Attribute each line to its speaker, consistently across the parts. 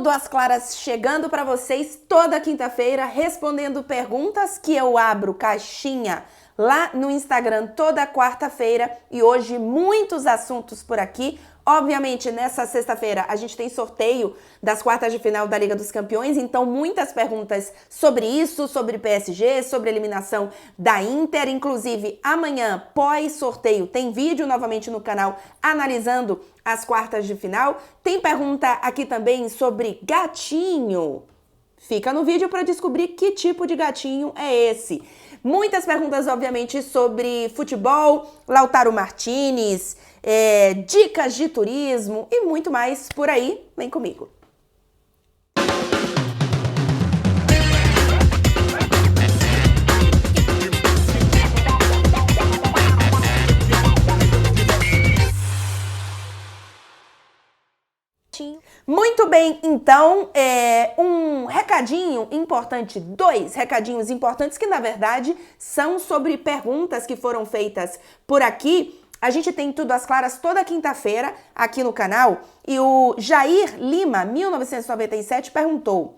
Speaker 1: Tudo às claras chegando para vocês toda quinta-feira, respondendo perguntas que eu abro caixinha lá no Instagram toda quarta-feira e hoje muitos assuntos por aqui. Obviamente, nessa sexta-feira a gente tem sorteio das quartas de final da Liga dos Campeões, então muitas perguntas sobre isso, sobre PSG, sobre a eliminação da Inter. Inclusive, amanhã, pós-sorteio, tem vídeo novamente no canal analisando as quartas de final. Tem pergunta aqui também sobre gatinho. Fica no vídeo para descobrir que tipo de gatinho é esse. Muitas perguntas, obviamente, sobre futebol, Lautaro Martinez, dicas de turismo e muito mais por aí. Vem comigo. Muito bem, então, um recadinho importante, dois recadinhos importantes que, na verdade, são sobre perguntas que foram feitas por aqui. A gente tem Tudo às Claras toda quinta-feira aqui no canal e o Jair Lima, 1997, perguntou: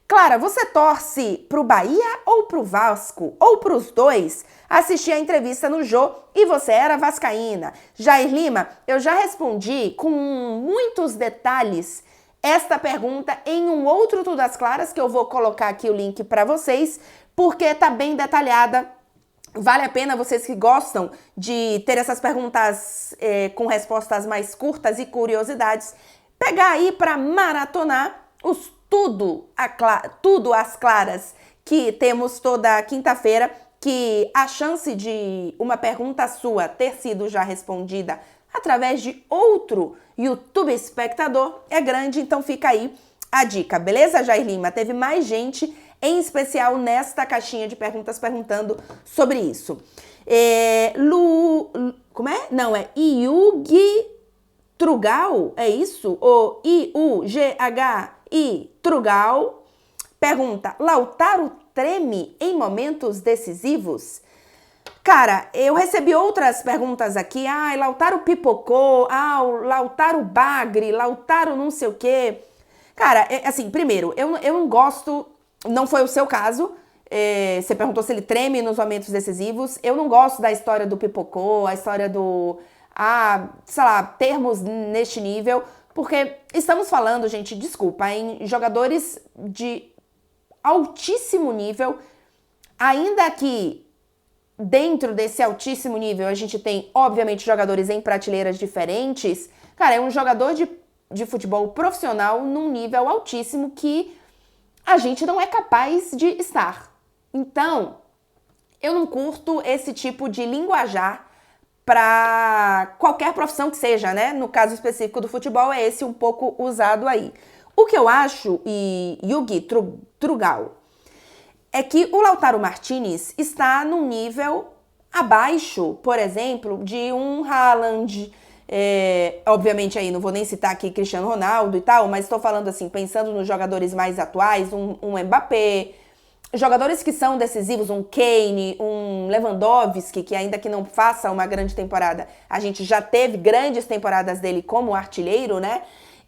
Speaker 1: Clara, você torce pro Bahia ou pro Vasco? Ou pros dois? Assisti a entrevista no Jô e você era vascaína. Jair Lima, eu já respondi com muitos detalhes esta pergunta em um outro Tudo às Claras, que eu vou colocar aqui o link para vocês, porque tá bem detalhada. Vale a pena, vocês que gostam de ter essas perguntas com respostas mais curtas e curiosidades, pegar aí para maratonar os Tudo às Claras que temos toda quinta-feira, que a chance de uma pergunta sua ter sido já respondida através de outro YouTube espectador é grande, então fica aí a dica, beleza, Jair Lima? Teve mais gente, em especial nesta caixinha de perguntas, perguntando sobre isso. Como é? Não, é Iugi Trugal, é isso? Ou I-U-G-H-I Trugal pergunta: Lautaro treme em momentos decisivos? Cara, eu recebi outras perguntas aqui. Lautaro pipocou. O Lautaro bagre. Lautaro não sei o quê. Cara, assim, primeiro, eu não gosto. Não foi o seu caso. Você perguntou se ele treme nos momentos decisivos. Eu não gosto da história do pipocou, a história do... sei lá, termos neste nível. Porque estamos falando, gente, desculpa, em jogadores de altíssimo nível. Ainda que dentro desse altíssimo nível a gente tem, obviamente, jogadores em prateleiras diferentes. Cara, é um jogador de futebol profissional num nível altíssimo que a gente não é capaz de estar. Então, eu não curto esse tipo de linguajar para qualquer profissão que seja, né? No caso específico do futebol, é esse um pouco usado aí. O que eu acho, Yugi Trugal, é que o Lautaro Martinez está num nível abaixo, por exemplo, de um Haaland. Obviamente aí não vou nem citar aqui Cristiano Ronaldo e tal, mas estou falando assim, pensando nos jogadores mais atuais, um Mbappé, jogadores que são decisivos, um Kane, um Lewandowski, que ainda que não faça uma grande temporada, a gente já teve grandes temporadas dele como artilheiro, né?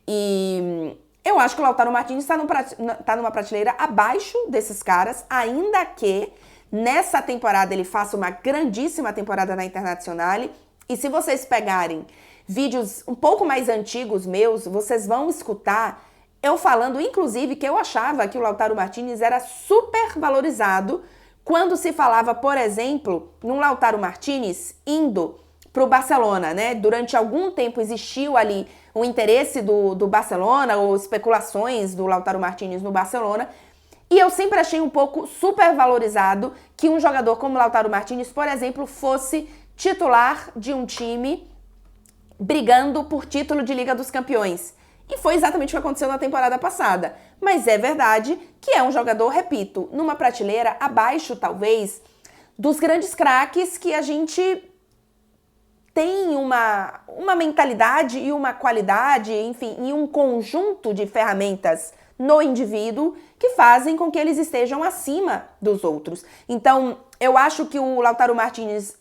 Speaker 1: E eu acho que o Lautaro Martinez está numa prateleira abaixo desses caras, ainda que nessa temporada ele faça uma grandíssima temporada na Internazionale. E se vocês pegarem vídeos um pouco mais antigos meus, vocês vão escutar eu falando, inclusive, que eu achava que o Lautaro Martinez era super valorizado quando se falava, por exemplo, num Lautaro Martinez indo para o Barcelona, né? Durante algum tempo existiu ali o interesse do Barcelona, ou especulações do Lautaro Martinez no Barcelona, e eu sempre achei um pouco super valorizado que um jogador como o Lautaro Martinez, por exemplo, fosse titular de um time brigando por título de Liga dos Campeões. E foi exatamente o que aconteceu na temporada passada. Mas é verdade que é um jogador, repito, numa prateleira abaixo, talvez, dos grandes craques que a gente tem uma mentalidade e uma qualidade, enfim, e um conjunto de ferramentas no indivíduo que fazem com que eles estejam acima dos outros. Então, eu acho que o Lautaro Martinez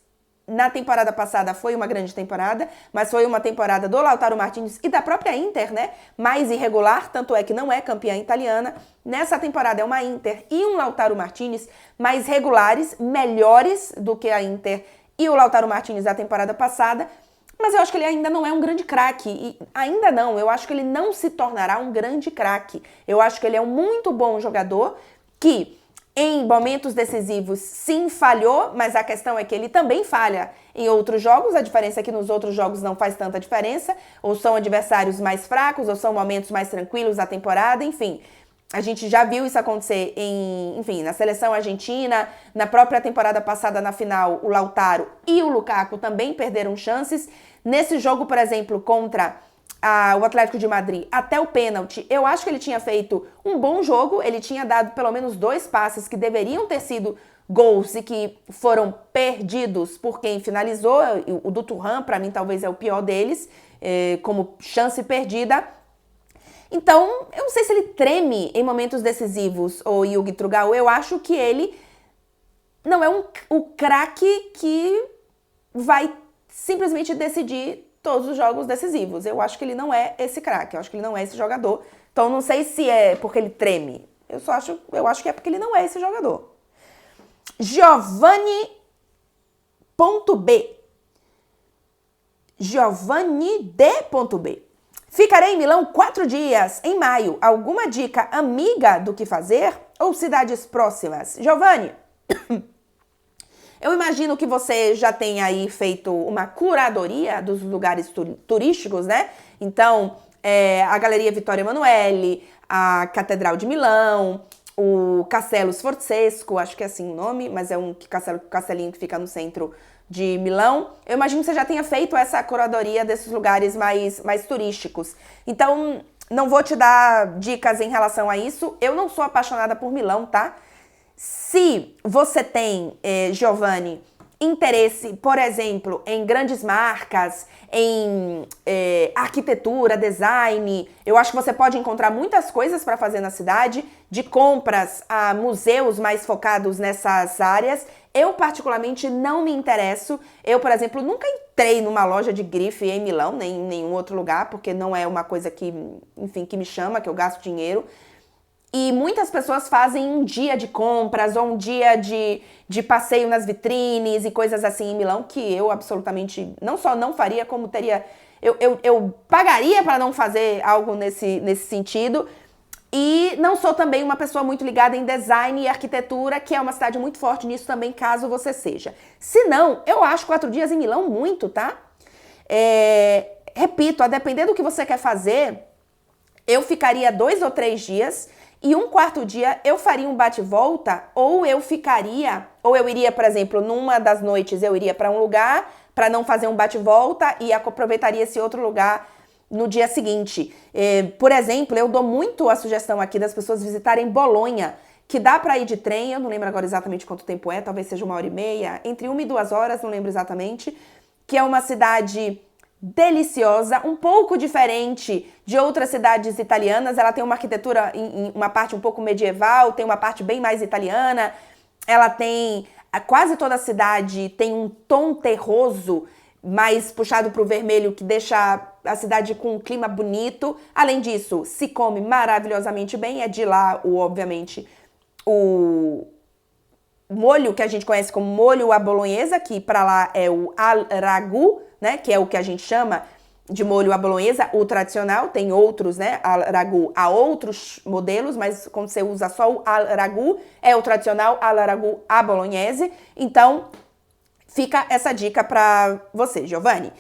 Speaker 1: na temporada passada foi uma grande temporada, mas foi uma temporada do Lautaro Martinez e da própria Inter, né? Mais irregular, tanto é que não é campeã italiana. Nessa temporada é uma Inter e um Lautaro Martinez mais regulares, melhores do que a Inter e o Lautaro Martinez da temporada passada. Mas eu acho que ele ainda não é um grande craque. E ainda não, eu acho que ele não se tornará um grande craque. Eu acho que ele é um muito bom jogador que em momentos decisivos, sim, falhou, mas a questão é que ele também falha em outros jogos. A diferença é que nos outros jogos não faz tanta diferença, ou são adversários mais fracos, ou são momentos mais tranquilos da temporada, enfim. A gente já viu isso acontecer na seleção argentina, na própria temporada passada, na final, o Lautaro e o Lukaku também perderam chances. Nesse jogo, por exemplo, contra o Atlético de Madrid, até o pênalti, eu acho que ele tinha feito um bom jogo, ele tinha dado pelo menos 2 passes que deveriam ter sido gols e que foram perdidos por quem finalizou. O do Thuram, para mim, talvez é o pior deles, como chance perdida. Então, eu não sei se ele treme em momentos decisivos, o Yugi Trugal. Eu acho que ele não é o craque que vai simplesmente decidir todos os jogos decisivos. Eu acho que ele não é esse craque, eu acho que ele não é esse jogador. Então, não sei se é porque ele treme. Eu acho que é porque ele não é esse jogador. Giovanni.b. Giovanni D.B. Ficarei em Milão 4 dias, em maio. Alguma dica amiga do que fazer? Ou cidades próximas? Giovanni, eu imagino que você já tenha aí feito uma curadoria dos lugares turísticos, né? Então, a Galeria Vittorio Emanuele, a Catedral de Milão, o Castello Sforzesco, acho que é assim o nome, mas é um castelinho que fica no centro de Milão. Eu imagino que você já tenha feito essa curadoria desses lugares mais turísticos. Então, não vou te dar dicas em relação a isso. Eu não sou apaixonada por Milão, tá? Se você tem, Giovanni, interesse, por exemplo, em grandes marcas, em arquitetura, design, eu acho que você pode encontrar muitas coisas para fazer na cidade, de compras a museus mais focados nessas áreas. Eu, particularmente, não me interesso. Eu, por exemplo, nunca entrei numa loja de grife em Milão, nem em nenhum outro lugar, porque não é uma coisa que, enfim, que me chama, que eu gasto dinheiro. E muitas pessoas fazem um dia de compras ou um dia de passeio nas vitrines e coisas assim em Milão, que eu absolutamente não só não faria, como teria... Eu pagaria para não fazer algo nesse sentido. E não sou também uma pessoa muito ligada em design e arquitetura, que é uma cidade muito forte nisso também, caso você seja. Se não, eu acho 4 dias em Milão muito, tá? Repito, a depender do que você quer fazer, eu ficaria 2 ou 3 dias... E um 4º dia eu faria um bate-volta, ou eu iria, por exemplo, numa das noites eu iria para um lugar para não fazer um bate-volta e aproveitaria esse outro lugar no dia seguinte. Por exemplo, eu dou muito a sugestão aqui das pessoas visitarem Bolonha, que dá para ir de trem, eu não lembro agora exatamente quanto tempo é, talvez seja 1h30, entre 1 e 2 horas, não lembro exatamente, que é uma cidade deliciosa, um pouco diferente de outras cidades italianas. Ela tem uma arquitetura em uma parte um pouco medieval, tem uma parte bem mais italiana. Ela tem, quase toda a cidade tem um tom terroso, mais puxado para o vermelho, que deixa a cidade com um clima bonito. Além disso, se come maravilhosamente bem. É de lá, obviamente, o molho que a gente conhece como molho à bolonhesa, que para lá é o al ragu, né, que é o que a gente chama de molho à bolonhesa, o tradicional. Tem outros, né, al ragu, há outros modelos, mas quando você usa só o al ragu, é o tradicional al ragu à bolonhese. Então, fica essa dica para você, Giovanni.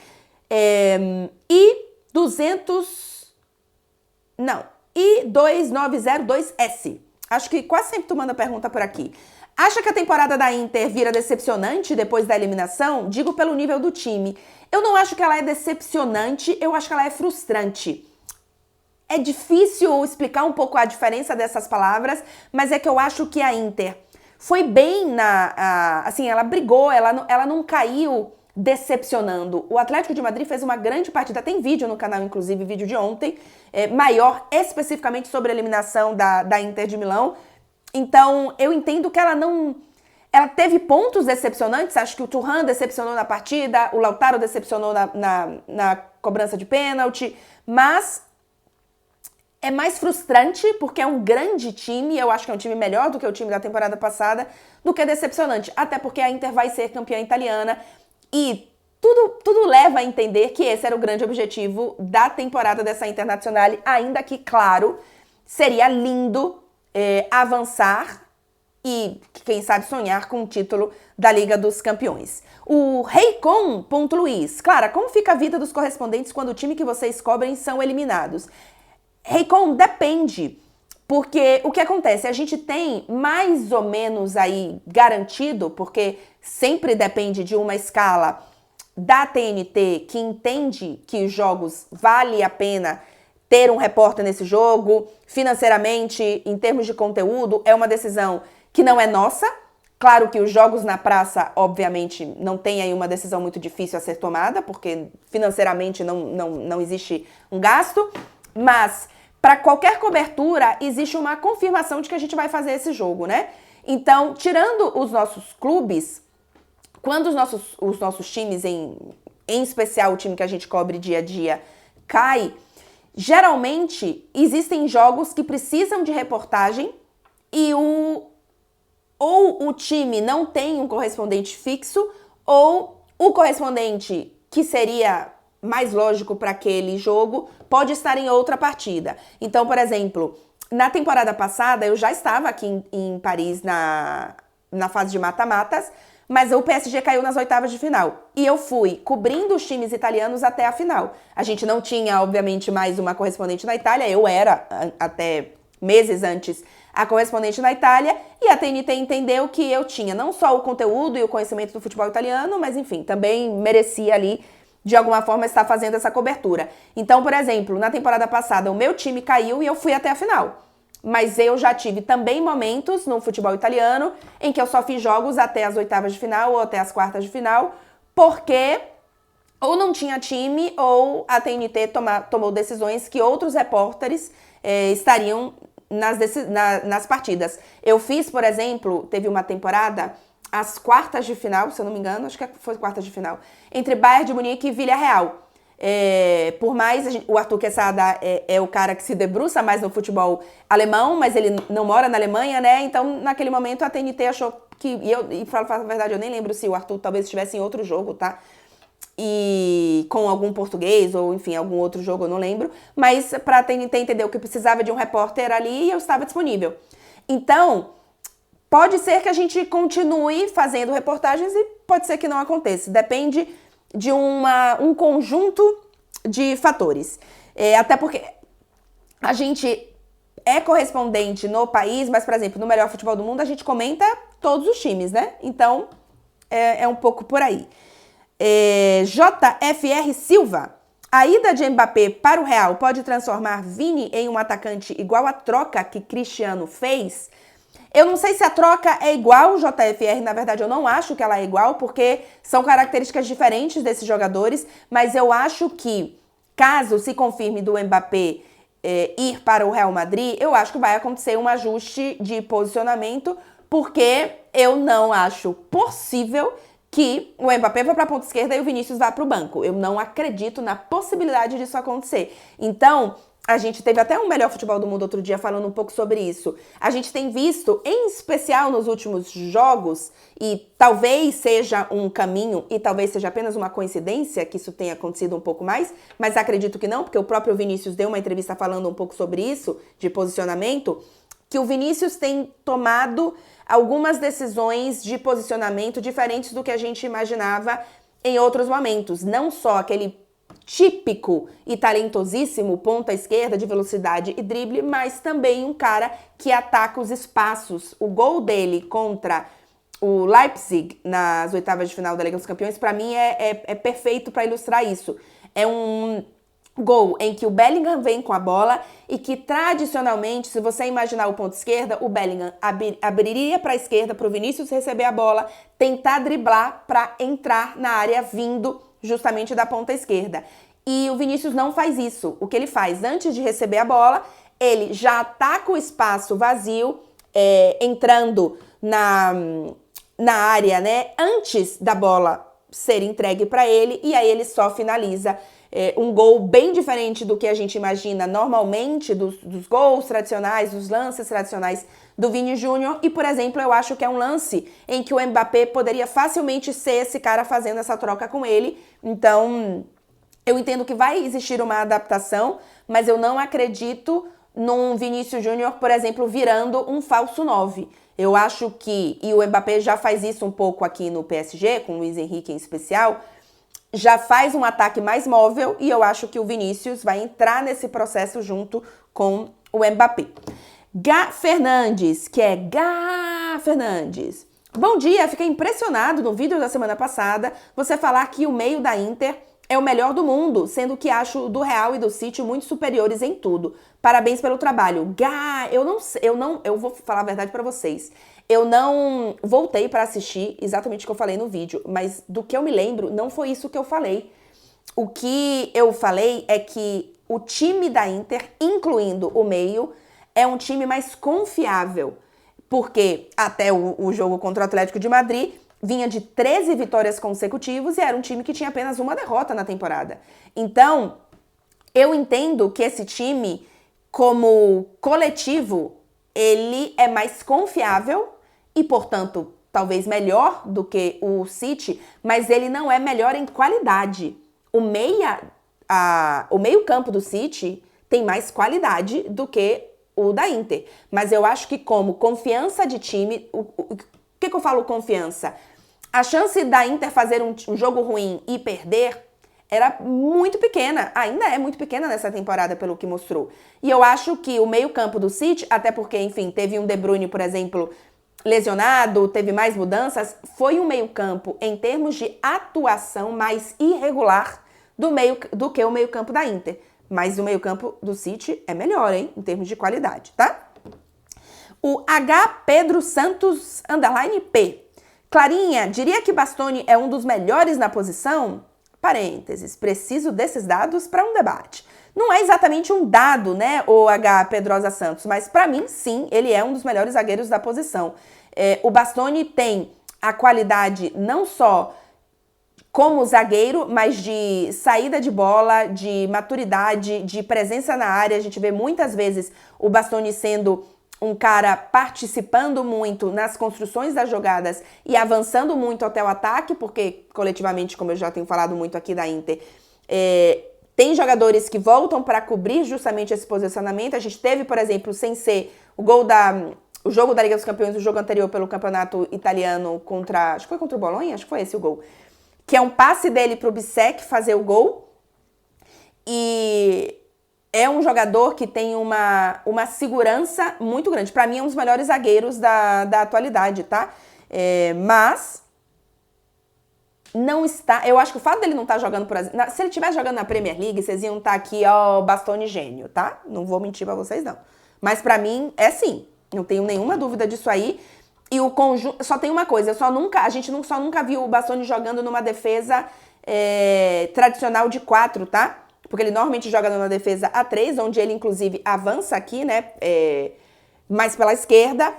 Speaker 1: I2902S. Acho que quase sempre tu manda pergunta por aqui. Acha que a temporada da Inter vira decepcionante depois da eliminação? Digo pelo nível do time. Eu não acho que ela é decepcionante, eu acho que ela é frustrante. É difícil explicar um pouco a diferença dessas palavras, mas é que eu acho que a Inter foi bem assim, ela brigou, ela não caiu decepcionando. O Atlético de Madrid fez uma grande partida, tem vídeo no canal, inclusive, vídeo de ontem, maior especificamente sobre a eliminação da Inter de Milão. Então, eu entendo que ela Ela teve pontos decepcionantes, acho que o Thuram decepcionou na partida, o Lautaro decepcionou na cobrança de pênalti, mas é mais frustrante porque é um grande time, eu acho que é um time melhor do que o time da temporada passada, do que decepcionante, até porque a Inter vai ser campeã italiana e tudo leva a entender que esse era o grande objetivo da temporada dessa Internazionale, ainda que, claro, seria lindo avançar e, quem sabe, sonhar com o título da Liga dos Campeões. O Reicon.Luiz. Clara, como fica a vida dos correspondentes quando o time que vocês cobrem são eliminados? Reicon, depende. Porque o que acontece? A gente tem mais ou menos aí garantido, porque sempre depende de uma escala da TNT que entende que os jogos vale a pena ter um repórter nesse jogo, financeiramente, em termos de conteúdo, é uma decisão que não é nossa. Claro que os jogos na praça, obviamente, não tem aí uma decisão muito difícil a ser tomada, porque financeiramente não existe um gasto, mas para qualquer cobertura existe uma confirmação de que a gente vai fazer esse jogo, né? Então, tirando os nossos clubes, quando os nossos times, em especial o time que a gente cobre dia a dia, cai, geralmente existem jogos que precisam de reportagem e ou o time não tem um correspondente fixo, ou o correspondente, que seria mais lógico para aquele jogo, pode estar em outra partida. Então, por exemplo, na temporada passada eu já estava aqui em Paris na fase de mata-matas, mas o PSG caiu nas oitavas de final. E eu fui cobrindo os times italianos até a final. A gente não tinha, obviamente, mais uma correspondente na Itália. Eu era, até meses antes, a correspondente na Itália. E a TNT entendeu que eu tinha não só o conteúdo e o conhecimento do futebol italiano, mas, enfim, também merecia ali, de alguma forma, estar fazendo essa cobertura. Então, por exemplo, na temporada passada, o meu time caiu e eu fui até a final. Mas eu já tive também momentos no futebol italiano em que eu só fiz jogos até as oitavas de final ou até as quartas de final, porque ou não tinha time ou a TNT tomou decisões que outros repórteres estariam nas partidas. Eu fiz, por exemplo, teve uma temporada, as quartas de final, se eu não me engano, acho que foi quartas de final, entre Bayern de Munique e Villarreal. Por mais, o Arthur Quesada é o cara que se debruça mais no futebol alemão, mas ele não mora na Alemanha, né? Então, naquele momento, a TNT achou que... E pra falar a verdade, eu nem lembro se o Arthur talvez estivesse em outro jogo, tá? E com algum português, ou enfim, algum outro jogo, eu não lembro. Mas pra TNT entender que precisava de um repórter ali, eu estava disponível. Então, pode ser que a gente continue fazendo reportagens e pode ser que não aconteça. Depende de um conjunto de fatores. Até porque a gente é correspondente no país, mas, por exemplo, no melhor futebol do mundo, a gente comenta todos os times, né? Então, é um pouco por aí. JFR Silva. A ida de Mbappé para o Real pode transformar Vini em um atacante igual a troca que Cristiano fez? Eu não sei se a troca é igual, JFR, na verdade eu não acho que ela é igual, porque são características diferentes desses jogadores, mas eu acho que, caso se confirme do Mbappé ir para o Real Madrid, eu acho que vai acontecer um ajuste de posicionamento, porque eu não acho possível que o Mbappé vá para a ponta esquerda e o Vinícius vá para o banco. Eu não acredito na possibilidade disso acontecer. Então, a gente teve até um melhor futebol do mundo outro dia falando um pouco sobre isso. A gente tem visto, em especial nos últimos jogos, e talvez seja um caminho, e talvez seja apenas uma coincidência que isso tenha acontecido um pouco mais, mas acredito que não, porque o próprio Vinícius deu uma entrevista falando um pouco sobre isso, de posicionamento, que o Vinícius tem tomado algumas decisões de posicionamento diferentes do que a gente imaginava em outros momentos. Não só aquele típico e talentosíssimo ponta esquerda de velocidade e drible, mas também um cara que ataca os espaços. O gol dele contra o Leipzig nas oitavas de final da Liga dos Campeões, para mim, é perfeito para ilustrar isso. É um gol em que o Bellingham vem com a bola e que, tradicionalmente, se você imaginar o ponto esquerda, o Bellingham abriria para a esquerda para o Vinícius receber a bola, tentar driblar para entrar na área vindo justamente da ponta esquerda. E o Vinícius não faz isso. O que ele faz? Antes de receber a bola, ele já ataca o espaço vazio, entrando na área, né, antes da bola ser entregue para ele, e aí ele só finaliza. Um gol bem diferente do que a gente imagina normalmente dos gols tradicionais, dos lances tradicionais do Vini Júnior. E, por exemplo, eu acho que é um lance em que o Mbappé poderia facilmente ser esse cara fazendo essa troca com ele. Então, eu entendo que vai existir uma adaptação, mas eu não acredito num Vinícius Júnior, por exemplo, virando um falso 9. Eu acho que, e o Mbappé já faz isso um pouco aqui no PSG, com o Luiz Henrique em especial, já faz um ataque mais móvel, e eu acho que o Vinícius vai entrar nesse processo junto com o Mbappé. Gá Fernandes, que é Gá Fernandes. Bom dia, fiquei impressionado no vídeo da semana passada você falar que o meio da Inter é o melhor do mundo, sendo que acho do Real e do City muito superiores em tudo. Parabéns pelo trabalho. Gá, eu vou falar a verdade pra vocês. Eu não voltei pra assistir exatamente o que eu falei no vídeo, mas do que eu me lembro, não foi isso que eu falei. O que eu falei é que o time da Inter, incluindo o meio, é um time mais confiável, porque até o jogo contra o Atlético de Madrid vinha de 13 vitórias consecutivas e era um time que tinha apenas uma derrota na temporada. Então, eu entendo que esse time, como coletivo, ele é mais confiável e, portanto, talvez melhor do que o City, mas ele não é melhor em qualidade. O meio-campo do City tem mais qualidade do que o da Inter. Mas eu acho que como confiança de time, o que eu falo confiança? A chance da Inter fazer um jogo ruim e perder era muito pequena, ainda é muito pequena nessa temporada pelo que mostrou. E eu acho que o meio-campo do City, até porque, enfim, teve um De Bruyne, por exemplo, lesionado, teve mais mudanças, foi um meio-campo em termos de atuação mais irregular do que o meio-campo da Inter. Mas o meio-campo do City é melhor, hein, em termos de qualidade, tá? O H. Pedro Santos, _P. Clarinha, diria que Bastoni é um dos melhores na posição? Parênteses, preciso desses dados para um debate. Não é exatamente um dado, né, o H. Pedrosa Santos, mas para mim, sim, ele é um dos melhores zagueiros da posição. O Bastoni tem a qualidade não só como zagueiro, mas de saída de bola, de maturidade, de presença na área. A gente vê muitas vezes o Bastoni sendo um cara participando muito nas construções das jogadas e avançando muito até o ataque, porque coletivamente, como eu já tenho falado muito aqui da Inter, tem jogadores que voltam para cobrir justamente esse posicionamento. A gente teve, por exemplo, sem ser o jogo da Liga dos Campeões, o jogo anterior pelo campeonato italiano acho que foi contra o Bolonha, acho que foi esse o gol, que é um passe dele para o Bissek fazer o gol, e é um jogador que tem uma segurança muito grande. Para mim, é um dos melhores zagueiros da atualidade, tá? Mas não está... Eu acho que o fato dele não estar jogando... Se ele estivesse jogando na Premier League, vocês iam estar aqui, ó, Bastoni gênio, tá? Não vou mentir pra vocês, não. Mas pra mim, é sim. Não tenho nenhuma dúvida disso aí. E o conjunto... Só tem uma coisa. A gente só nunca viu o Bastoni jogando numa defesa tradicional de 4, tá? Porque ele normalmente joga numa defesa A3, onde ele, inclusive, avança aqui, né? Mais pela esquerda.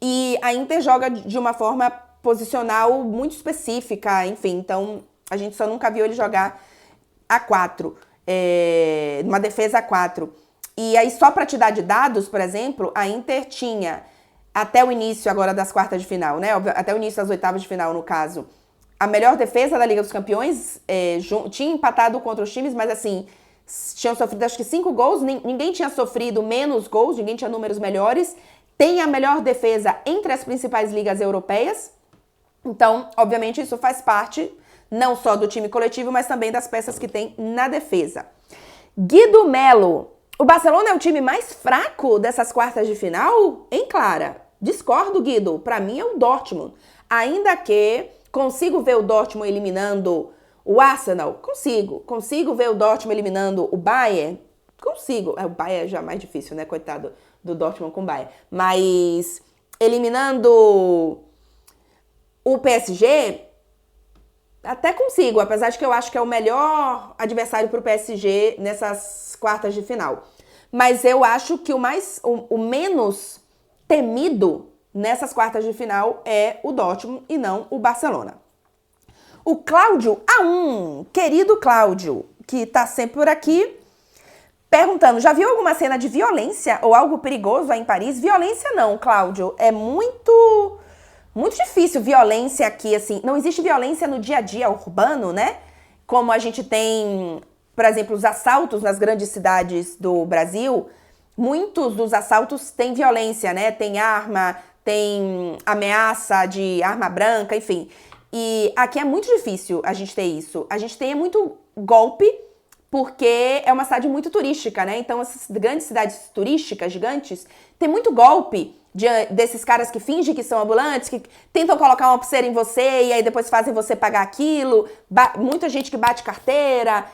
Speaker 1: E a Inter joga de uma forma posicional muito específica, enfim. Então, a gente só nunca viu ele jogar A4, numa defesa A4. E aí, só para te dar de dados, por exemplo, a Inter tinha, até o início agora das quartas de final, né? Até o início das oitavas de final, no caso, a melhor defesa da Liga dos Campeões, tinha empatado contra os times, mas assim, tinham sofrido acho que 5 gols, ninguém tinha sofrido menos gols, ninguém tinha números melhores. Tem a melhor defesa entre as principais ligas europeias. Então, obviamente, isso faz parte não só do time coletivo, mas também das peças que tem na defesa. Guido Melo. O Barcelona é o time mais fraco dessas quartas de final? Hein, Clara? Discordo, Guido. Pra mim é o Dortmund. Ainda que consigo ver o Dortmund eliminando o Arsenal? Consigo. Consigo ver o Dortmund eliminando o Bayern? Consigo. O Bayern é já mais difícil, né? Coitado do Dortmund com o Bayern. Mas eliminando o PSG, até consigo, apesar de que eu acho que é o melhor adversário para o PSG nessas quartas de final. Mas eu acho que o menos temido nessas quartas de final é o Dortmund e não o Barcelona. O Cláudio A1, querido Cláudio, que tá sempre por aqui, perguntando, já viu alguma cena de violência ou algo perigoso aí em Paris? Violência não, Cláudio, é muito difícil violência aqui, assim, não existe violência no dia a dia urbano, né? Como a gente tem, por exemplo, os assaltos nas grandes cidades do Brasil, muitos dos assaltos têm violência, né? Tem arma, tem ameaça de arma branca, enfim. E aqui é muito difícil a gente ter isso. A gente tem muito golpe, porque é uma cidade muito turística, né? Então, essas grandes cidades turísticas, gigantes, tem muito golpe desses caras que fingem que são ambulantes, que tentam colocar uma pulseira em você e aí depois fazem você pagar aquilo. Muita gente que bate carteira.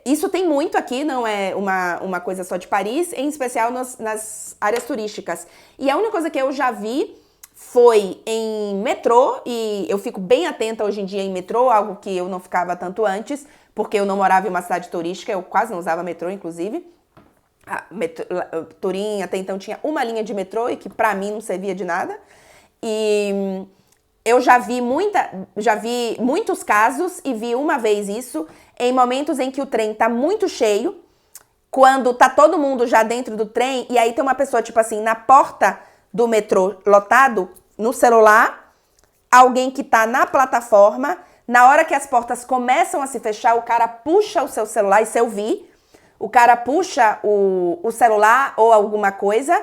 Speaker 1: Isso tem muito aqui, não é uma coisa só de Paris, em especial nas áreas turísticas. E a única coisa que eu já vi foi em metrô, e eu fico bem atenta hoje em dia em metrô, algo que eu não ficava tanto antes, porque eu não morava em uma cidade turística, eu quase não usava metrô, inclusive. Turim até então tinha uma linha de metrô e que pra mim não servia de nada. E eu já vi muitos casos e vi uma vez isso em momentos em que o trem tá muito cheio, quando tá todo mundo já dentro do trem e aí tem uma pessoa, tipo assim, na porta do metrô lotado, no celular, alguém que tá na plataforma, na hora que as portas começam a se fechar, o cara puxa o seu celular, isso eu vi, o cara puxa o celular ou alguma coisa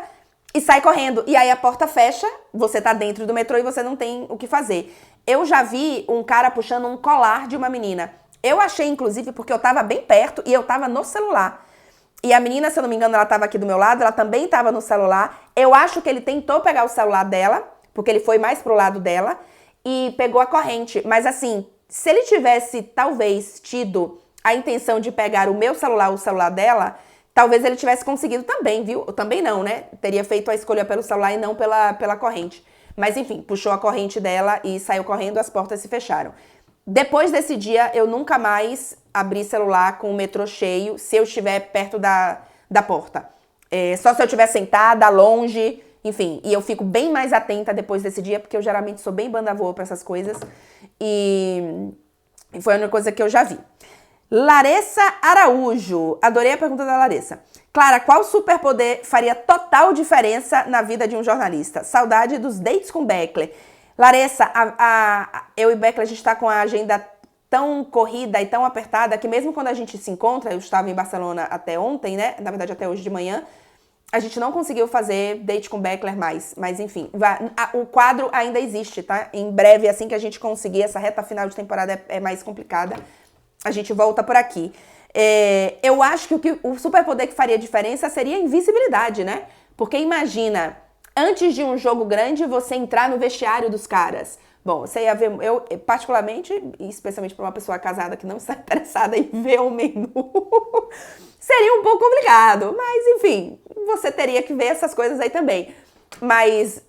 Speaker 1: e sai correndo. E aí a porta fecha, você tá dentro do metrô e você não tem o que fazer. Eu já vi um cara puxando um colar de uma menina. Eu achei, inclusive, porque eu tava bem perto e eu tava no celular. E a menina, se eu não me engano, ela tava aqui do meu lado, ela também tava no celular. Eu acho que ele tentou pegar o celular dela, porque ele foi mais pro lado dela, e pegou a corrente. Mas assim, se ele tivesse, talvez, tido a intenção de pegar o meu celular, o celular dela, talvez ele tivesse conseguido também, viu? Também não, né? Teria feito a escolha pelo celular e não pela corrente. Mas enfim, puxou a corrente dela e saiu correndo, as portas se fecharam. Depois desse dia, eu nunca mais abri celular com o metrô cheio, se eu estiver perto da porta. Só se eu estiver sentada, longe, enfim. E eu fico bem mais atenta depois desse dia, porque eu geralmente sou bem banda voa pra essas coisas. E foi a única coisa que eu já vi. Larissa Araújo. Adorei a pergunta da Larissa. Clara, qual superpoder faria total diferença na vida de um jornalista? Saudade dos dates com Beckler. Larissa, eu e Beckler, a gente tá com a agenda tão corrida e tão apertada que mesmo quando a gente se encontra, eu estava em Barcelona até ontem, né? Na verdade, até hoje de manhã, a gente não conseguiu fazer date com Beckler mais. Mas enfim, o quadro ainda existe, tá? Em breve, assim que a gente conseguir, essa reta final de temporada é mais complicada, a gente volta por aqui. Eu acho que o superpoder que faria diferença seria a invisibilidade, né? Porque imagina, antes de um jogo grande, você entrar no vestiário dos caras. Bom, você ia ver, eu particularmente, especialmente para uma pessoa casada que não está interessada em ver o menu, seria um pouco complicado. Mas, enfim, você teria que ver essas coisas aí também. Mas,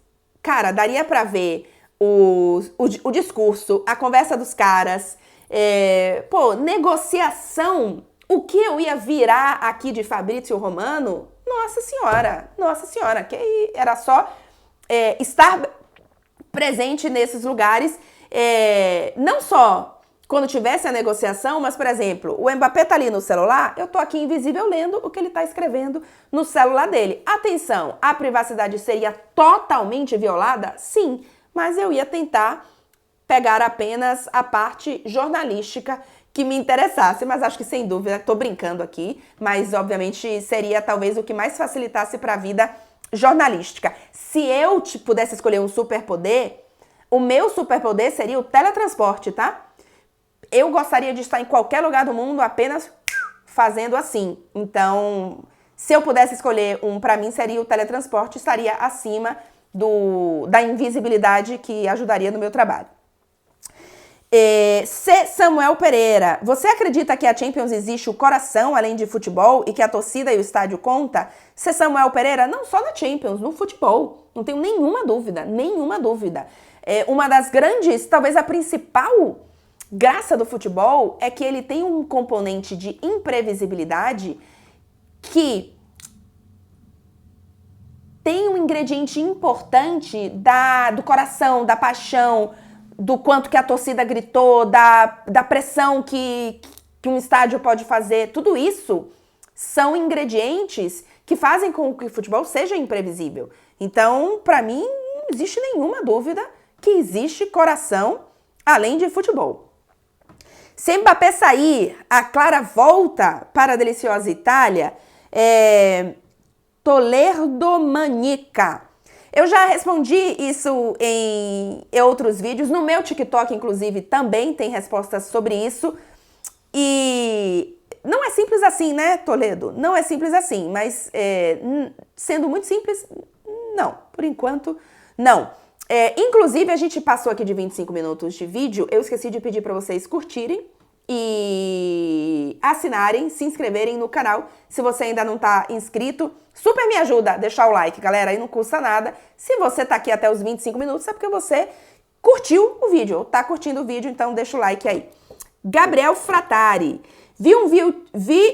Speaker 1: cara, daria para ver o discurso, a conversa dos caras, negociação, o que eu ia virar aqui de Fabrício Romano, nossa senhora, que era só estar presente nesses lugares, não só quando tivesse a negociação, mas, por exemplo, o Mbappé tá ali no celular, eu tô aqui invisível lendo o que ele tá escrevendo no celular dele. Atenção, a privacidade seria totalmente violada? Sim, mas eu ia tentar pegar apenas a parte jornalística que me interessasse, mas acho que sem dúvida, tô brincando aqui, mas obviamente seria talvez o que mais facilitasse para a vida jornalística. Se eu pudesse escolher um superpoder, o meu superpoder seria o teletransporte, tá? Eu gostaria de estar em qualquer lugar do mundo apenas fazendo assim. Então, se eu pudesse escolher um, para mim seria o teletransporte, estaria acima da invisibilidade que ajudaria no meu trabalho. C. Samuel Pereira, você acredita que a Champions existe o coração além de futebol e que a torcida e o estádio conta? C. Samuel Pereira, não só na Champions, no futebol, não tenho nenhuma dúvida. Uma das grandes, talvez a principal graça do futebol é que ele tem um componente de imprevisibilidade que tem um ingrediente importante do coração, da paixão, do quanto que a torcida gritou, da pressão que um estádio pode fazer. Tudo isso são ingredientes que fazem com que o futebol seja imprevisível. Então, para mim, não existe nenhuma dúvida que existe coração além de futebol. Se Mbappé sair, a Clara volta para a deliciosa Itália. Tolerdomanica. Eu já respondi isso em outros vídeos. No meu TikTok, inclusive, também tem respostas sobre isso. E não é simples assim, né, Toledo? Não é simples assim, mas sendo muito simples, não. Por enquanto, não. Inclusive, a gente passou aqui de 25 minutos de vídeo. Eu esqueci de pedir para vocês curtirem e assinarem, se inscreverem no canal. Se você ainda não tá inscrito, super me ajuda a deixar o like, galera, aí não custa nada. Se você tá aqui até os 25 minutos, é porque você curtiu o vídeo, ou tá curtindo o vídeo, então deixa o like aí. Gabriel Fratari. Vi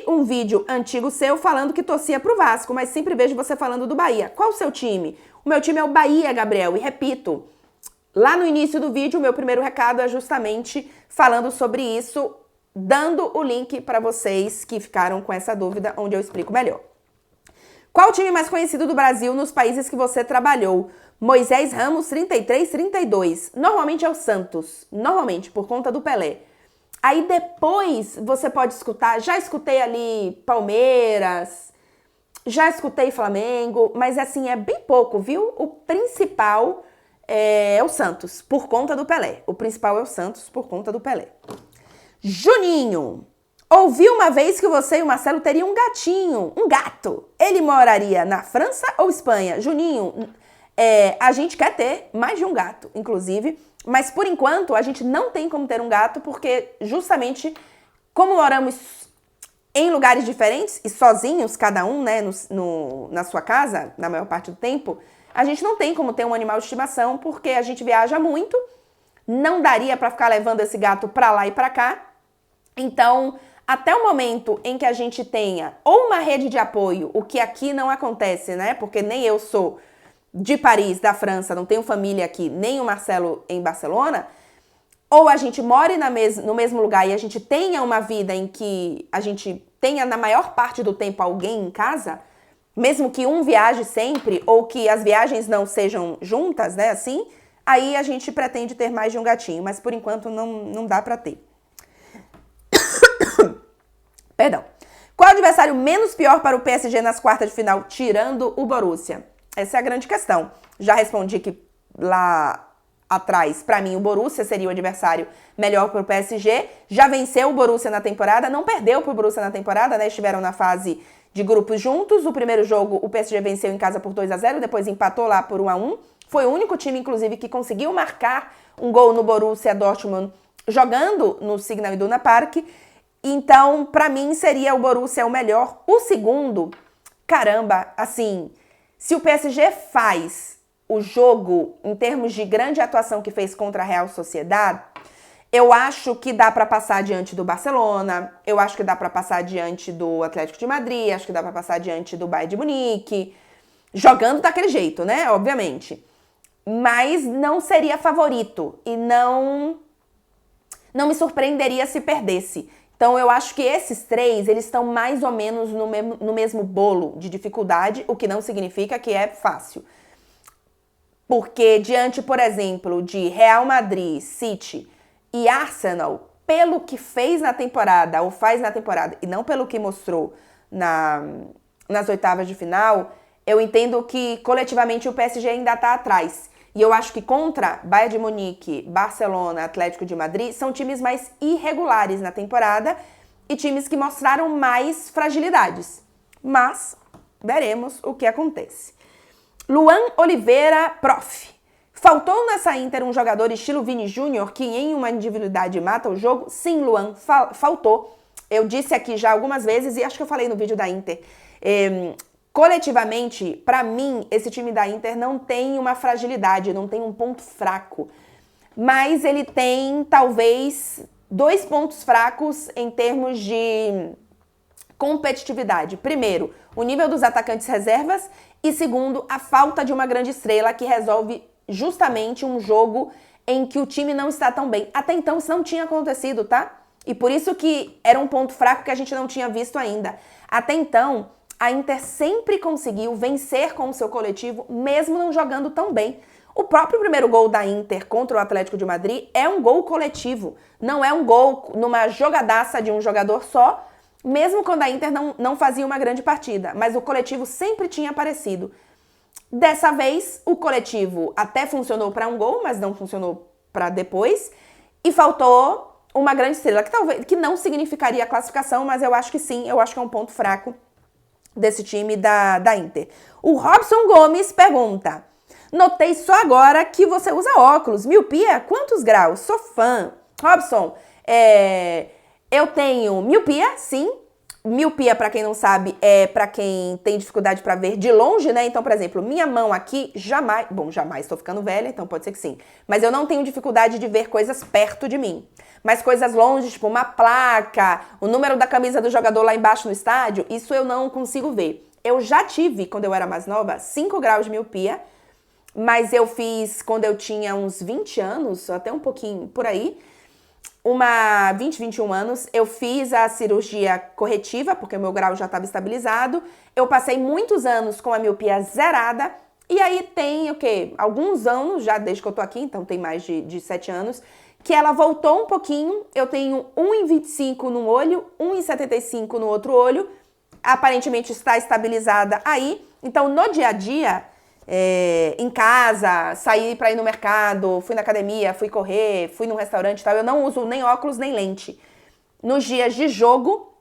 Speaker 1: um vídeo antigo seu falando que torcia pro Vasco, mas sempre vejo você falando do Bahia. Qual o seu time? O meu time é o Bahia, Gabriel, e repito, lá no início do vídeo, o meu primeiro recado é justamente falando sobre isso, dando o link para vocês que ficaram com essa dúvida, onde eu explico melhor. Qual o time mais conhecido do Brasil nos países que você trabalhou? Moisés Ramos, 33, 32. Normalmente é o Santos, normalmente, por conta do Pelé. Aí depois você pode escutar, já escutei ali Palmeiras, já escutei Flamengo, mas assim, é bem pouco, viu? O principal é o Santos, por conta do Pelé. O principal é o Santos, por conta do Pelé. Juninho, ouvi uma vez que você e o Marcelo teriam um gatinho, um gato. Ele moraria na França ou Espanha? Juninho, a gente quer ter mais de um gato, inclusive, mas por enquanto a gente não tem como ter um gato, porque justamente como moramos em lugares diferentes e sozinhos, cada um, né, na sua casa, na maior parte do tempo, a gente não tem como ter um animal de estimação, porque a gente viaja muito, não daria para ficar levando esse gato para lá e para cá. Então, até o momento em que a gente tenha ou uma rede de apoio, o que aqui não acontece, né? Porque nem eu sou de Paris, da França, não tenho família aqui, nem o Marcelo em Barcelona, ou a gente more no mesmo lugar e a gente tenha uma vida em que a gente tenha na maior parte do tempo alguém em casa, mesmo que um viaje sempre, ou que as viagens não sejam juntas, né, assim, aí a gente pretende ter mais de um gatinho, mas por enquanto não dá pra ter. Perdão. Qual é o adversário menos pior para o PSG nas quartas de final, tirando o Borussia? Essa é a grande questão. Já respondi que lá atrás, pra mim, o Borussia seria o adversário melhor para o PSG. Já venceu o Borussia na temporada, não perdeu pro Borussia na temporada, né? Estiveram na fase de grupos juntos. O primeiro jogo, o PSG venceu em casa por 2-0, depois empatou lá por 1-1. Foi o único time, inclusive, que conseguiu marcar um gol no Borussia Dortmund jogando no Signal Iduna Park. Então, pra mim, seria o Borussia o melhor. O segundo, caramba, assim, se o PSG faz o jogo em termos de grande atuação que fez contra a Real Sociedad, eu acho que dá pra passar diante do Barcelona, eu acho que dá pra passar diante do Atlético de Madrid, acho que dá pra passar diante do Bayern de Munique, jogando daquele jeito, né, obviamente. Mas não seria favorito e não me surpreenderia se perdesse. Então, eu acho que esses três, eles estão mais ou menos no mesmo bolo de dificuldade, o que não significa que é fácil. Porque diante, por exemplo, de Real Madrid, City e Arsenal, pelo que fez na temporada, ou faz na temporada, e não pelo que mostrou nas oitavas de final, eu entendo que coletivamente o PSG ainda está atrás. E eu acho que contra Bayern de Munique, Barcelona, Atlético de Madrid, são times mais irregulares na temporada e times que mostraram mais fragilidades. Mas veremos o que acontece. Luan Oliveira, prof. Faltou nessa Inter um jogador estilo Vini Júnior que em uma individualidade mata o jogo? Sim, Luan, faltou. Eu disse aqui já algumas vezes e acho que eu falei no vídeo da Inter. Coletivamente, pra mim, esse time da Inter não tem uma fragilidade, não tem um ponto fraco. Mas ele tem, talvez, 2 pontos fracos em termos de Competitividade. Primeiro, o nível dos atacantes reservas e segundo, a falta de uma grande estrela que resolve justamente um jogo em que o time não está tão bem. Até então isso não tinha acontecido, tá? E por isso que era um ponto fraco que a gente não tinha visto ainda. Até então, a Inter sempre conseguiu vencer com o seu coletivo, mesmo não jogando tão bem. O próprio primeiro gol da Inter contra o Atlético de Madrid é um gol coletivo. Não é um gol numa jogadaça de um jogador só, mesmo quando a Inter não fazia uma grande partida. Mas o coletivo sempre tinha aparecido. Dessa vez, o coletivo até funcionou para um gol, mas não funcionou para depois. E faltou uma grande estrela, que não significaria a classificação, mas eu acho que sim, eu acho que é um ponto fraco desse time da Inter. O Robson Gomes pergunta: notei só agora que você usa óculos. Miopia? Quantos graus? Sou fã. Robson, eu tenho miopia, sim. Miopia, pra quem não sabe, é pra quem tem dificuldade pra ver de longe, né? Então, por exemplo, minha mão aqui jamais... Bom, jamais, tô ficando velha, então pode ser que sim. Mas eu não tenho dificuldade de ver coisas perto de mim. Mas coisas longe, tipo uma placa, o número da camisa do jogador lá embaixo no estádio, isso eu não consigo ver. Eu já tive, quando eu era mais nova, 5 graus de miopia, mas eu fiz quando eu tinha uns 20 anos, até um pouquinho por aí, 21 anos, eu fiz a cirurgia corretiva, porque o meu grau já estava estabilizado. Eu passei muitos anos com a miopia zerada, e aí tem, o quê? Alguns anos, já desde que eu tô aqui, então tem mais de 7 anos, que ela voltou um pouquinho. Eu tenho 1,25 num olho, 1,75 no outro olho, aparentemente está estabilizada aí. Então, no dia a dia, em casa, saí pra ir no mercado, fui na academia, fui correr, fui num restaurante e tal, eu não uso nem óculos nem lente. Nos dias de jogo,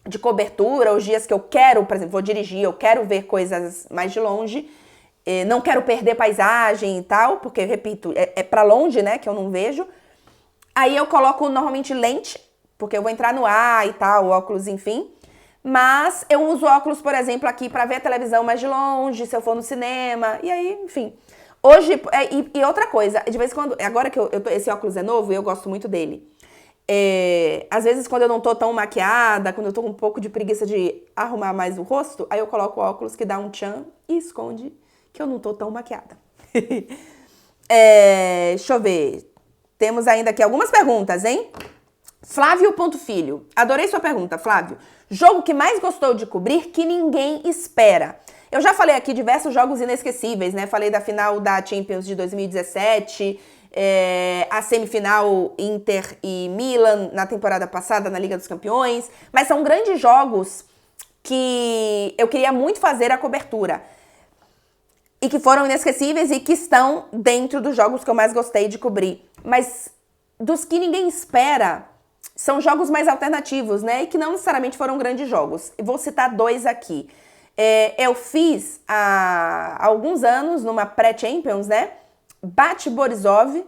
Speaker 1: de cobertura, os dias que eu quero, por exemplo, vou dirigir, eu quero ver coisas mais de longe, não quero perder paisagem e tal, porque, repito, é pra longe, né, que eu não vejo. Aí eu coloco normalmente lente, porque eu vou entrar no ar e tal, óculos, enfim. Mas eu uso óculos, por exemplo, aqui pra ver a televisão mais de longe, se eu for no cinema, e aí, enfim. Hoje, e outra coisa, de vez em quando, agora que esse óculos é novo e eu gosto muito dele, às vezes quando eu não tô tão maquiada, quando eu tô com um pouco de preguiça de arrumar mais o rosto, aí eu coloco o óculos que dá um tchan e esconde que eu não tô tão maquiada. Deixa eu ver. Temos ainda aqui algumas perguntas, hein? Flávio.filho. Adorei sua pergunta, Flávio. Jogo que mais gostou de cobrir que ninguém espera. Eu já falei aqui diversos jogos inesquecíveis, né? Falei da final da Champions de 2017, a semifinal Inter e Milan na temporada passada na Liga dos Campeões. Mas são grandes jogos que eu queria muito fazer a cobertura. E que foram inesquecíveis e que estão dentro dos jogos que eu mais gostei de cobrir. Mas dos que ninguém espera, são jogos mais alternativos, né? E que não necessariamente foram grandes jogos. Vou citar 2 aqui. Eu fiz há alguns anos, numa pré-Champions, né? Bate Borisov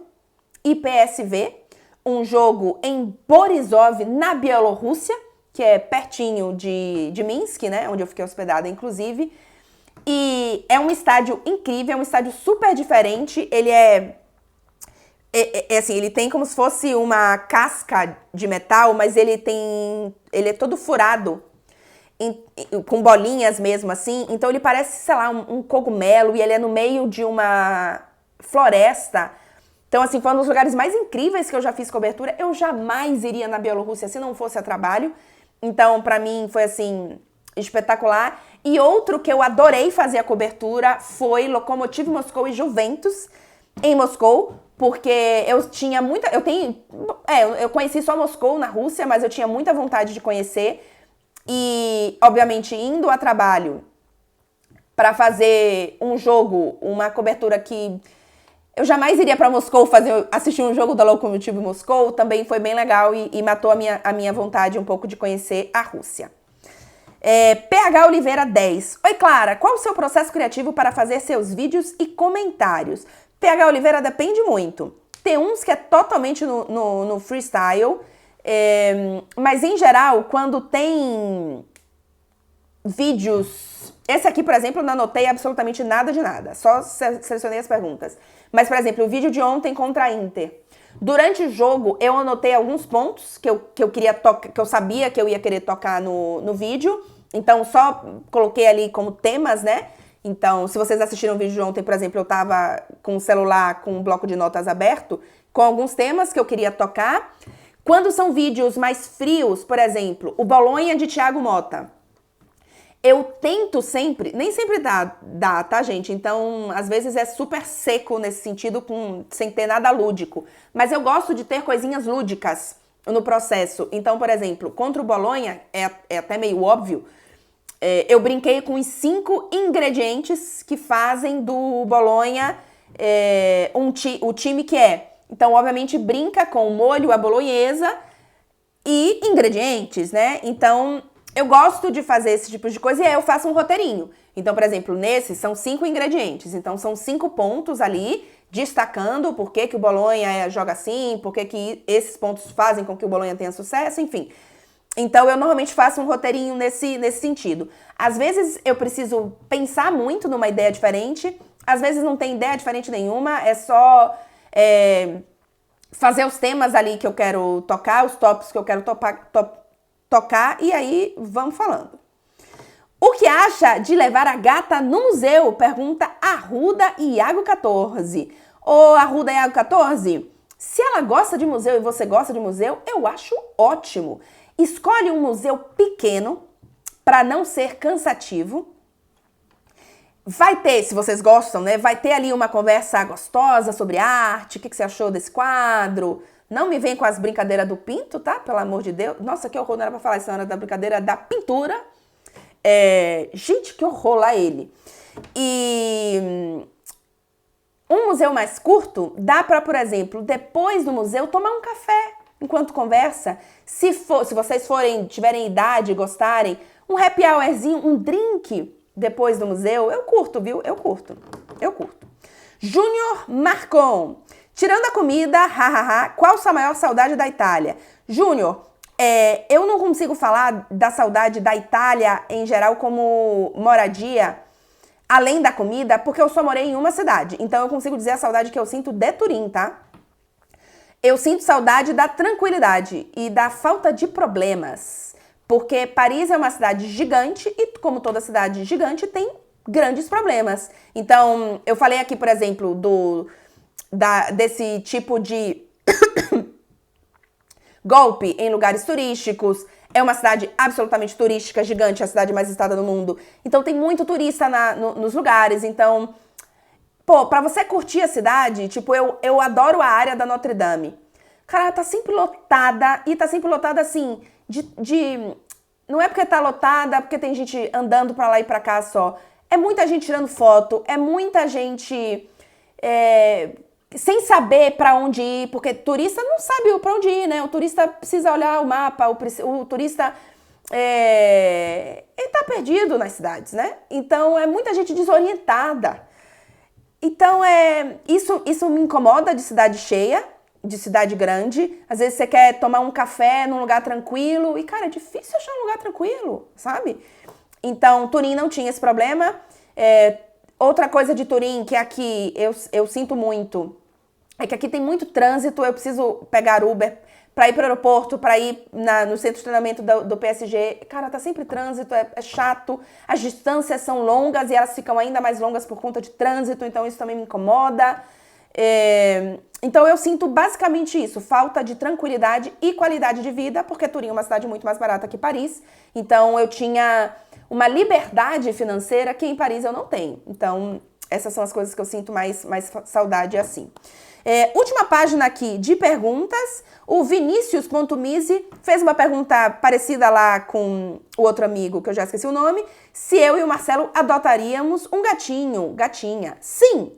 Speaker 1: e PSV. Um jogo em Borisov, na Bielorrússia, que é pertinho de Minsk, né? Onde eu fiquei hospedada, inclusive. E é um estádio incrível, é um estádio super diferente. Ele assim, ele tem como se fosse uma casca de metal, mas ele é todo furado, com bolinhas mesmo, assim. Então ele parece, sei lá, um cogumelo, e ele é no meio de uma floresta. Então, assim, foi um dos lugares mais incríveis que eu já fiz cobertura. Eu jamais iria na Bielorrússia se não fosse a trabalho. Então, pra mim, foi, assim, espetacular. E outro que eu adorei fazer a cobertura foi Lokomotiv Moscou e Juventus, em Moscou, porque eu tinha muita... Eu conheci só Moscou na Rússia, mas eu tinha muita vontade de conhecer. E, obviamente, indo a trabalho para fazer um jogo, uma cobertura que eu jamais iria para Moscou assistir um jogo da Lokomotiv Moscou, também foi bem legal e matou a minha vontade um pouco de conhecer a Rússia. PH Oliveira 10. Oi, Clara, qual o seu processo criativo para fazer seus vídeos e comentários? PH Oliveira depende muito. Tem uns que é totalmente no freestyle, mas em geral, quando tem vídeos Esse aqui, por exemplo, eu não anotei absolutamente nada de nada. Só selecionei as perguntas. Mas, por exemplo, o vídeo de ontem contra a Inter. Durante o jogo, eu anotei alguns pontos que eu queria tocar, que eu sabia que eu ia querer tocar no vídeo. Então, só coloquei ali como temas, né? Então, se vocês assistiram o vídeo de ontem, por exemplo, eu tava com o celular com um bloco de notas aberto, com alguns temas que eu queria tocar. Quando são vídeos mais frios, por exemplo, o Bolonha de Thiago Motta. Eu tento sempre, nem sempre dá, tá, gente? Então, às vezes é super seco nesse sentido, sem ter nada lúdico. Mas eu gosto de ter coisinhas lúdicas no processo. Então, por exemplo, contra o Bolonha, é até meio óbvio, eu brinquei com os 5 ingredientes que fazem do Bolonha o time que é. Então, obviamente, brinca com o molho, a bolonhesa e ingredientes, né? Então, eu gosto de fazer esse tipo de coisa e aí eu faço um roteirinho. Então, por exemplo, nesse são 5 ingredientes. Então, são 5 pontos ali, destacando por que o Bolonha joga assim, por que esses pontos fazem com que o Bolonha tenha sucesso, enfim. Então, eu normalmente faço um roteirinho nesse sentido. Às vezes, eu preciso pensar muito numa ideia diferente. Às vezes, não tem ideia diferente nenhuma. É só fazer os temas ali que eu quero tocar, os tópicos que eu quero tocar, e aí vamos falando. O que acha de levar a gata no museu? Pergunta Arruda Iago 14. Ô, Arruda Iago 14, se ela gosta de museu e você gosta de museu, eu acho ótimo. Escolhe um museu pequeno para não ser cansativo. Vai ter, se vocês gostam, né? Vai ter ali uma conversa gostosa sobre arte. O que você achou desse quadro? Não me vem com as brincadeiras do pinto, tá? Pelo amor de Deus. Nossa, que horror, não era pra falar isso na hora da brincadeira da pintura. Gente, que horror lá ele. E um museu mais curto, dá pra, por exemplo, depois do museu, tomar um café enquanto conversa. Se vocês tiverem idade, gostarem, um happy hourzinho, um drink depois do museu, eu curto, viu? Eu curto. Júnior Marcon. Tirando a comida, qual sua maior saudade da Itália? Júnior, eu não consigo falar da saudade da Itália em geral como moradia, além da comida, porque eu só morei em uma cidade. Então eu consigo dizer a saudade que eu sinto de Turim, tá? Eu sinto saudade da tranquilidade e da falta de problemas. Porque Paris é uma cidade gigante e, como toda cidade gigante, tem grandes problemas. Então, eu falei aqui, por exemplo, desse tipo de golpe em lugares turísticos. É uma cidade absolutamente turística, gigante, a cidade mais visitada do mundo. Então, tem muito turista nos lugares. Então, pra você curtir a cidade, tipo, eu adoro a área da Notre Dame. Cara, tá sempre lotada, e tá sempre lotada, assim, não é porque tá lotada, porque tem gente andando pra lá e pra cá só. É muita gente tirando foto, é muita gente sem saber pra onde ir, porque turista não sabe pra onde ir, né? O turista precisa olhar o mapa, o turista ele tá perdido nas cidades, né? Então, é muita gente desorientada. Então, isso me incomoda de cidade cheia, de cidade grande. Às vezes você quer tomar um café num lugar tranquilo e, cara, é difícil achar um lugar tranquilo, sabe? Então, Turim não tinha esse problema. Outra coisa de Turim que aqui eu sinto muito é que aqui tem muito trânsito, eu preciso pegar Uber pra ir pro aeroporto, pra ir no centro de treinamento do PSG. Cara, tá sempre trânsito, é chato, as distâncias são longas e elas ficam ainda mais longas por conta de trânsito, então isso também me incomoda. Então eu sinto basicamente isso, falta de tranquilidade e qualidade de vida, porque Turim é uma cidade muito mais barata que Paris, então eu tinha uma liberdade financeira que em Paris eu não tenho. Então essas são as coisas que eu sinto mais saudade assim. Última página aqui de perguntas. O Vinícius.mise fez uma pergunta parecida lá com o outro amigo, que eu já esqueci o nome. Se eu e o Marcelo adotaríamos um gatinha. Sim,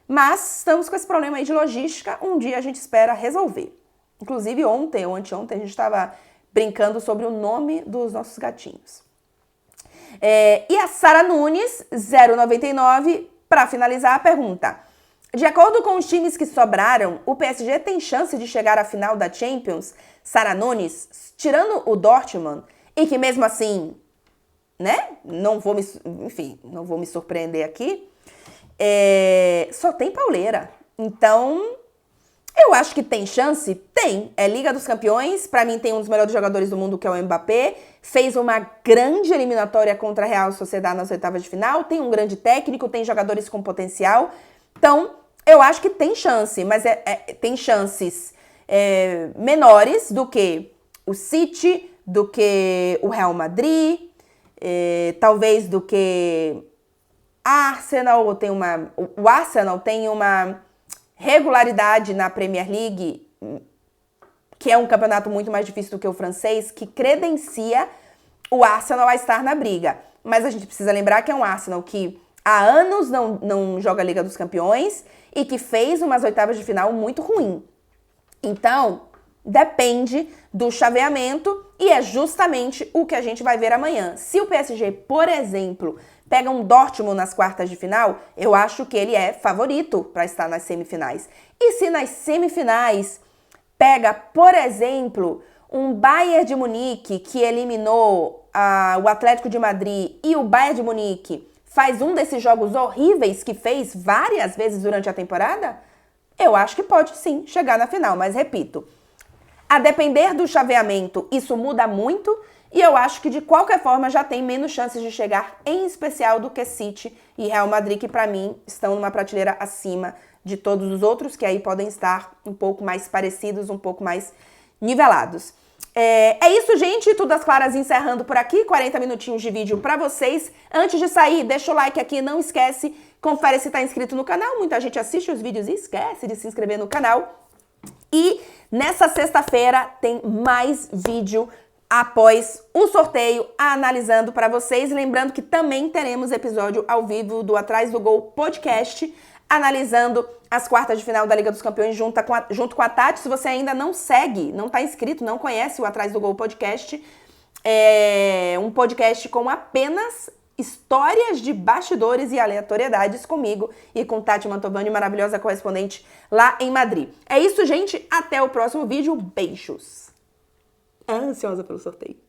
Speaker 1: mas estamos com esse problema aí de logística. Um dia a gente espera resolver. Inclusive ontem ou anteontem a gente estava brincando sobre o nome dos nossos gatinhos. E a Sara Nunes, 099, para finalizar a pergunta. De acordo com os times que sobraram, o PSG tem chance de chegar à final da Champions? Sara Nunes, tirando o Dortmund, e que mesmo assim né? Não vou me surpreender aqui. Só tem pauleira. Então, eu acho que tem chance? Tem. É Liga dos Campeões. Pra mim, tem um dos melhores jogadores do mundo, que é o Mbappé. Fez uma grande eliminatória contra a Real Sociedad nas oitavas de final. Tem um grande técnico, tem jogadores com potencial. Então, eu acho que tem chance. Mas tem chances menores do que o City, do que o Real Madrid, talvez do que Arsenal. O Arsenal tem uma regularidade na Premier League, que é um campeonato muito mais difícil do que o francês, que credencia o Arsenal a estar na briga. Mas a gente precisa lembrar que é um Arsenal que há anos não joga a Liga dos Campeões e que fez umas oitavas de final muito ruim. Então, depende do chaveamento e é justamente o que a gente vai ver amanhã. Se o PSG, por exemplo, pega um Dortmund nas quartas de final, eu acho que ele é favorito para estar nas semifinais. E se nas semifinais pega, por exemplo, um Bayern de Munique que eliminou o Atlético de Madrid e o Bayern de Munique faz um desses jogos horríveis que fez várias vezes durante a temporada, eu acho que pode sim chegar na final. Mas repito, a depender do chaveamento, isso muda muito. E eu acho que, de qualquer forma, já tem menos chances de chegar, em especial do que City e Real Madrid, que, para mim, estão numa prateleira acima de todos os outros, que aí podem estar um pouco mais parecidos, um pouco mais nivelados. É isso, gente. Tudo às claras encerrando por aqui. 40 minutinhos de vídeo para vocês. Antes de sair, deixa o like aqui, não esquece. Confere se está inscrito no canal. Muita gente assiste os vídeos e esquece de se inscrever no canal. E nessa sexta-feira tem mais vídeo após o sorteio, analisando para vocês. Lembrando que também teremos episódio ao vivo do Atrás do Gol podcast, analisando as quartas de final da Liga dos Campeões junto com a Tati. Se você ainda não segue, não está inscrito, não conhece o Atrás do Gol podcast, é um podcast com apenas histórias de bastidores e aleatoriedades comigo e com Tati Mantovani, maravilhosa correspondente lá em Madrid. É isso, gente. Até o próximo vídeo. Beijos. Ansiosa pelo sorteio.